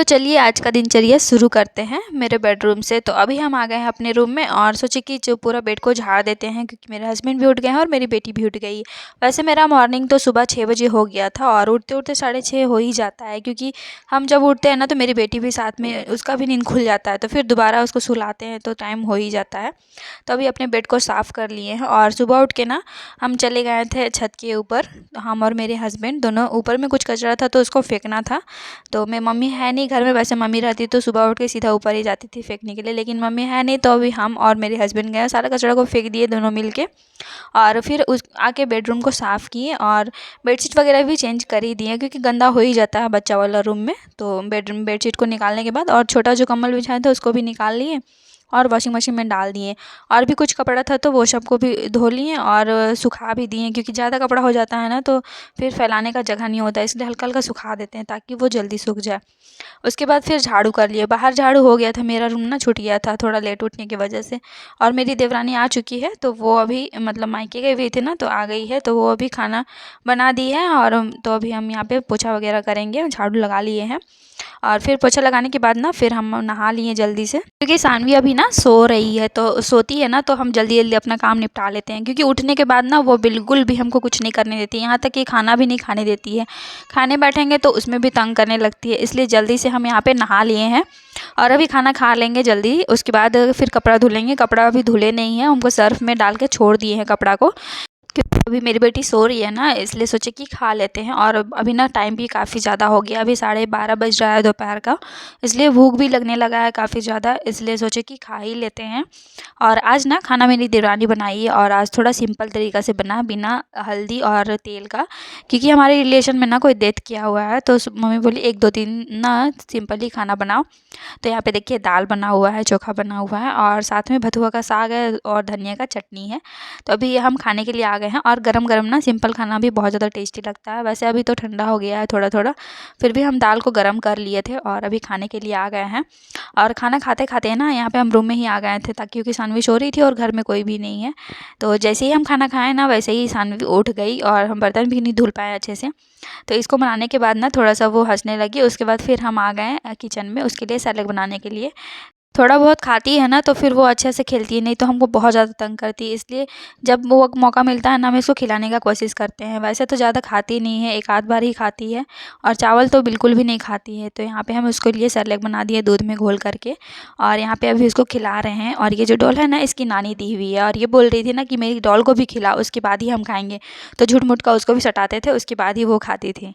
तो चलिए आज का दिनचर्या शुरू करते हैं मेरे बेडरूम से। तो अभी हम आ गए हैं अपने रूम में और सोचे कि जो पूरा बेड को झाड़ देते हैं, क्योंकि मेरे हस्बैंड भी उठ गए हैं और मेरी बेटी भी उठ गई है। वैसे मेरा मॉर्निंग तो सुबह 6 बजे हो गया था और उठते उठते 6:30 हो ही जाता है, क्योंकि हम जब उठते हैं ना तो मेरी बेटी भी साथ में, उसका भी नींद खुल जाता है, तो फिर दोबारा उसको सुलाते हैं तो टाइम हो ही जाता है। तो अभी अपने बेड को साफ़ कर लिए हैं और सुबह उठ के ना हम चले गए थे छत के ऊपर। हम और मेरे हस्बैंड दोनों ऊपर में कुछ कचरा था तो उसको फेंकना था। तो मैं, मम्मी है नहीं घर में, वैसे मम्मी रहती तो सुबह उठ के सीधा ऊपर ही जाती थी फेंकने के लिए, लेकिन मम्मी है नहीं तो अभी हम और मेरे हस्बैंड गए, सारा कचरा को फेंक दिए दोनों मिल के। और फिर उस आके बेडरूम को साफ़ किए और बेडशीट वगैरह भी चेंज कर ही दिए, क्योंकि गंदा हो ही जाता है बच्चा वाला रूम में। तो बेडशीट को निकालने के बाद और छोटा जो कंबल बिछाया था उसको भी निकाल लिए और वॉशिंग मशीन में डाल दिए। और भी कुछ कपड़ा था तो वो सबको भी धो लिए और सुखा भी दिए, क्योंकि ज़्यादा कपड़ा हो जाता है ना तो फिर फैलाने का जगह नहीं होता है, इसलिए हल्का हल्का सुखा देते हैं ताकि वो जल्दी सूख जाए। उसके बाद फिर झाड़ू कर लिए। बाहर झाड़ू हो गया था, मेरा रूम ना छूट गया था थोड़ा लेट उठने की वजह से। और मेरी देवरानी आ चुकी है, तो वो अभी मतलब मायके गई हुई थी ना तो आ गई है, तो वो अभी खाना बना दी है। और तो अभी हम यहाँ पे पोछा वगैरह करेंगे, झाड़ू लगा लिए हैं। और फिर पोछा लगाने के बाद ना फिर हम नहा लिए जल्दी से, क्योंकि सानवी अभी ना सो रही है, तो सोती है ना तो हम जल्दी जल्दी अपना काम निपटा लेते हैं, क्योंकि उठने के बाद ना वो बिल्कुल भी हमको कुछ नहीं करने देती, यहाँ तक कि खाना भी नहीं खाने देती है। खाने बैठेंगे तो उसमें भी तंग करने लगती है, इसलिए जल्दी से हम यहाँ पे नहा लिए हैं और अभी खाना खा लेंगे जल्दी। उसके बाद फिर कपड़ा धुलेंगे। कपड़ा अभी धुले नहीं है, हमको सर्फ में डाल के छोड़ दिए हैं कपड़ा को, क्योंकि अभी मेरी बेटी सो रही है ना, इसलिए सोचे कि खा लेते हैं। और अभी ना टाइम भी काफ़ी ज़्यादा हो गया, अभी 12:30 बज रहा है दोपहर का, इसलिए भूख भी लगने लगा है काफ़ी ज़्यादा, इसलिए सोचे कि खा ही लेते हैं। और आज ना खाना मेरी देवरानी बनाई है और आज थोड़ा सिंपल तरीक़ा से बना, बिना हल्दी और तेल का, क्योंकि हमारे रिलेशन में ना कोई डेथ किया हुआ है, तो मम्मी बोली 1-2 दिन ना सिंपल ही खाना बनाओ। तो यहाँ पे देखिए दाल बना हुआ है, चोखा बना हुआ है और साथ में बथुआ का साग है और धनिया का चटनी है। तो अभी हम खाने के लिए आ गए हैं और गरम-गरम ना सिंपल खाना भी बहुत ज़्यादा टेस्टी लगता है। वैसे अभी तो ठंडा हो गया है थोड़ा-थोड़ा, फिर भी हम दाल को गरम कर लिए थे और अभी खाने के लिए आ गए हैं। और खाना खाते-खाते ना यहाँ पे हम रूम में ही आ गए थे, ताकि क्योंकि सानवी सो रही थी और घर में कोई भी नहीं है। तो जैसे ही हम खाना खाएँ ना वैसे ही सानवी उठ गई और हम बर्तन भी नहीं धुल पाए अच्छे से। तो इसको बनाने के बाद ना थोड़ा-सा वो हँसने लगी। उसके बाद फिर हम आ गए किचन में उसके लिए सैलेड बनाने के लिए। थोड़ा बहुत खाती है ना तो फिर वो अच्छे से खेलती है, नहीं तो हमको बहुत ज़्यादा तंग करती है, इसलिए जब वो मौका मिलता है ना हम इसको खिलाने का कोशिश करते हैं। वैसे तो ज़्यादा खाती नहीं है, एक आध बार ही खाती है और चावल तो बिल्कुल भी नहीं खाती है। तो यहाँ पे हम उसके लिए सेरेलैक बना दिए दूध में घोल करके और यहाँ पे अभी उसको खिला रहे हैं। और ये जो डॉल है ना इसकी नानी दी हुई है और ये बोल रही थी ना कि मेरी डॉल को भी खिलाओ, उसके बाद ही हम खाएँगे। तो झूठ-मूठ का उसको भी सटाते थे, उसके बाद ही वो खाती थी।